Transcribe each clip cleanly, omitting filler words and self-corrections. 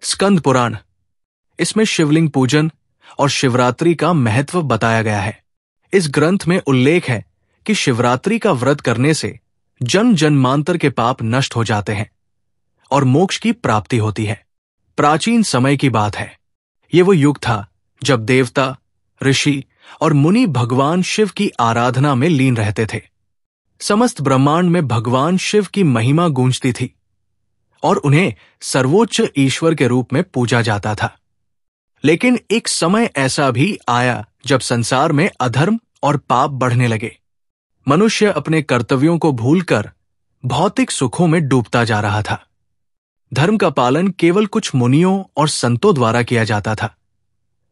स्कंद पुराण, इसमें शिवलिंग पूजन और शिवरात्रि का महत्व बताया गया है। इस ग्रंथ में उल्लेख है कि शिवरात्रि का व्रत करने से जन्म जन्मांतर के पाप नष्ट हो जाते हैं और मोक्ष की प्राप्ति होती है। प्राचीन समय की बात है। ये वो युग था जब देवता, ऋषि और मुनि भगवान शिव की आराधना में लीन रहते थे। समस्त ब्रह्मांड में भगवान शिव की महिमा गूंजती थी और उन्हें सर्वोच्च ईश्वर के रूप में पूजा जाता था। लेकिन एक समय ऐसा भी आया जब संसार में अधर्म और पाप बढ़ने लगे। मनुष्य अपने कर्तव्यों को भूलकर भौतिक सुखों में डूबता जा रहा था। धर्म का पालन केवल कुछ मुनियों और संतों द्वारा किया जाता था,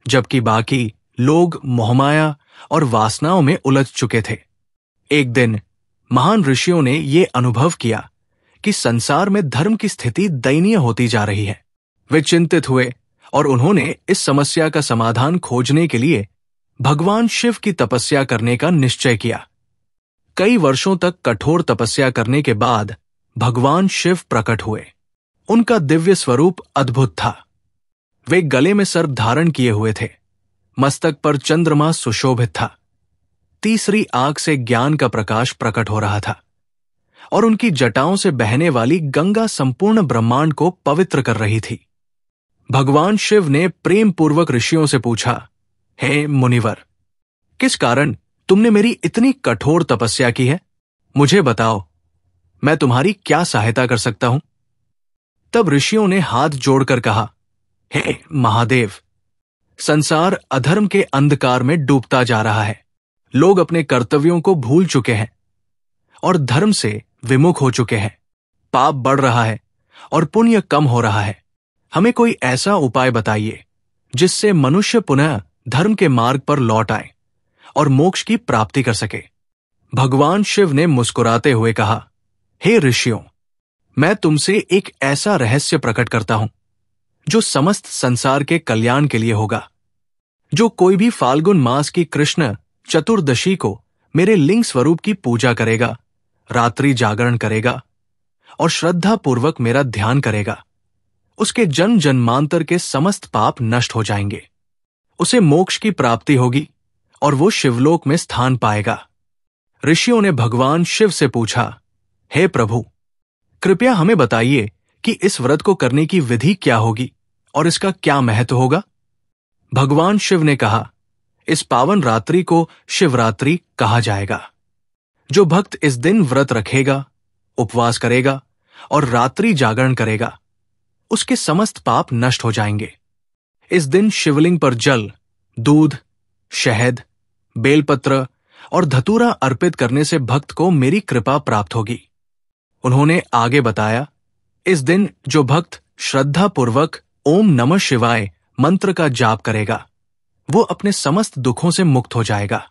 जबकि बाकी लोग मोहमाया और वासनाओं में उलझ चुके थे। एक दिन महान ऋषियों ने यह अनुभव किया कि संसार में धर्म की स्थिति दयनीय होती जा रही है। वे चिंतित हुए और उन्होंने इस समस्या का समाधान खोजने के लिए भगवान शिव की तपस्या करने का निश्चय किया। कई वर्षों तक कठोर तपस्या करने के बाद भगवान शिव प्रकट हुए। उनका दिव्य स्वरूप अद्भुत था। वे गले में सर्प धारण किए हुए थे, मस्तक पर चंद्रमा सुशोभित था, तीसरी आंख से ज्ञान का प्रकाश प्रकट हो रहा था और उनकी जटाओं से बहने वाली गंगा संपूर्ण ब्रह्मांड को पवित्र कर रही थी। भगवान शिव ने प्रेम पूर्वक ऋषियों से पूछा, हे मुनिवर, किस कारण तुमने मेरी इतनी कठोर तपस्या की है? मुझे बताओ, मैं तुम्हारी क्या सहायता कर सकता हूं? तब ऋषियों ने हाथ जोड़कर कहा, हे महादेव, संसार अधर्म के अंधकार में डूबता जा रहा है। लोग अपने कर्तव्यों को भूल चुके हैं और धर्म से विमुख हो चुके हैं। पाप बढ़ रहा है और पुण्य कम हो रहा है। हमें कोई ऐसा उपाय बताइए जिससे मनुष्य पुनः धर्म के मार्ग पर लौट आए और मोक्ष की प्राप्ति कर सके। भगवान शिव ने मुस्कुराते हुए कहा, हे ऋषियों, मैं तुमसे एक ऐसा रहस्य प्रकट करता हूं जो समस्त संसार के कल्याण के लिए होगा। जो कोई भी फाल्गुन मास की कृष्ण चतुर्दशी को मेरे लिंग स्वरूप की पूजा करेगा, रात्रि जागरण करेगा और श्रद्धा पूर्वक मेरा ध्यान करेगा, उसके जन्म जन्मांतर के समस्त पाप नष्ट हो जाएंगे। उसे मोक्ष की प्राप्ति होगी और वो शिवलोक में स्थान पाएगा। ऋषियों ने भगवान शिव से पूछा, हे प्रभु, कृपया हमें बताइए कि इस व्रत को करने की विधि क्या होगी और इसका क्या महत्व होगा? भगवान शिव ने कहा, इस पावन रात्रि को शिवरात्रि कहा जाएगा। जो भक्त इस दिन व्रत रखेगा, उपवास करेगा और रात्रि जागरण करेगा, उसके समस्त पाप नष्ट हो जाएंगे। इस दिन शिवलिंग पर जल, दूध, शहद, बेलपत्र और धतूरा अर्पित करने से भक्त को मेरी कृपा प्राप्त होगी। उन्होंने आगे बताया, इस दिन जो भक्त श्रद्धा पूर्वक ओम नमः शिवाय मंत्र का जाप करेगा, वो अपने समस्त दुखों से मुक्त हो जाएगा।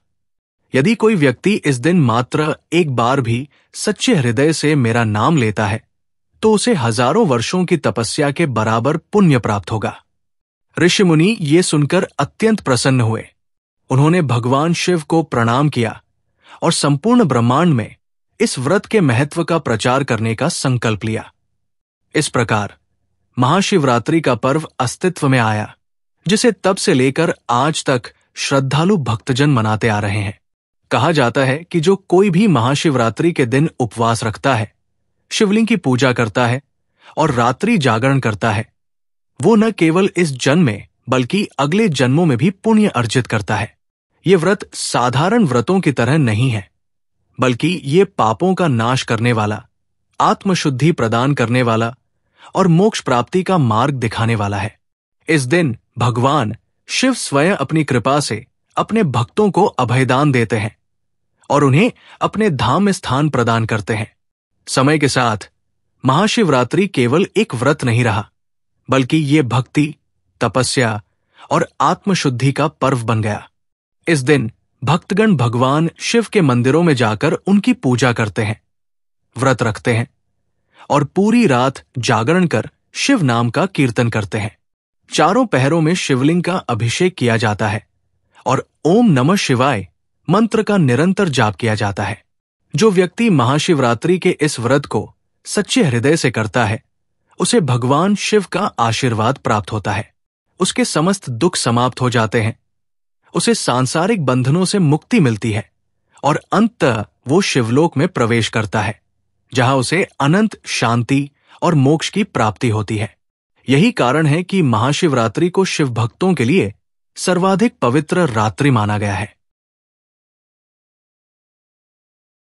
यदि कोई व्यक्ति इस दिन मात्र एक बार भी सच्चे हृदय से मेरा नाम लेता है, तो उसे हजारों वर्षों की तपस्या के बराबर पुण्य प्राप्त होगा। ऋषि मुनि ये सुनकर अत्यंत प्रसन्न हुए। उन्होंने भगवान शिव को प्रणाम किया और संपूर्ण ब्रह्मांड में इस व्रत के महत्व का प्रचार करने का संकल्प लिया। इस प्रकार महाशिवरात्रि का पर्व अस्तित्व में आया, जिसे तब से लेकर आज तक श्रद्धालु भक्तजन मनाते आ रहे हैं। कहा जाता है कि जो कोई भी महाशिवरात्रि के दिन उपवास रखता है, शिवलिंग की पूजा करता है और रात्रि जागरण करता है, वो न केवल इस जन्म में बल्कि अगले जन्मों में भी पुण्य अर्जित करता है। ये व्रत साधारण व्रतों की तरह नहीं है, बल्कि ये पापों का नाश करने वाला, आत्मशुद्धि प्रदान करने वाला और मोक्ष प्राप्ति का मार्ग दिखाने वाला है। इस दिन भगवान शिव स्वयं अपनी कृपा से अपने भक्तों को अभयदान देते हैं और उन्हें अपने धाम में स्थान प्रदान करते हैं। समय के साथ महाशिवरात्रि केवल एक व्रत नहीं रहा, बल्कि ये भक्ति, तपस्या और आत्मशुद्धि का पर्व बन गया। इस दिन भक्तगण भगवान शिव के मंदिरों में जाकर उनकी पूजा करते हैं, व्रत रखते हैं और पूरी रात जागरण कर शिव नाम का कीर्तन करते हैं। चारों पहरों में शिवलिंग का अभिषेक किया जाता है और ओम नमः शिवाय मंत्र का निरंतर जाप किया जाता है। जो व्यक्ति महाशिवरात्रि के इस व्रत को सच्चे हृदय से करता है, उसे भगवान शिव का आशीर्वाद प्राप्त होता है, उसके समस्त दुख समाप्त हो जाते हैं, उसे सांसारिक बंधनों से मुक्ति मिलती है और अंततः वो शिवलोक में प्रवेश करता है, जहां उसे अनंत शांति और मोक्ष की प्राप्ति होती है। यही कारण है कि महाशिवरात्रि को शिव भक्तों के लिए सर्वाधिक पवित्र रात्रि माना गया है।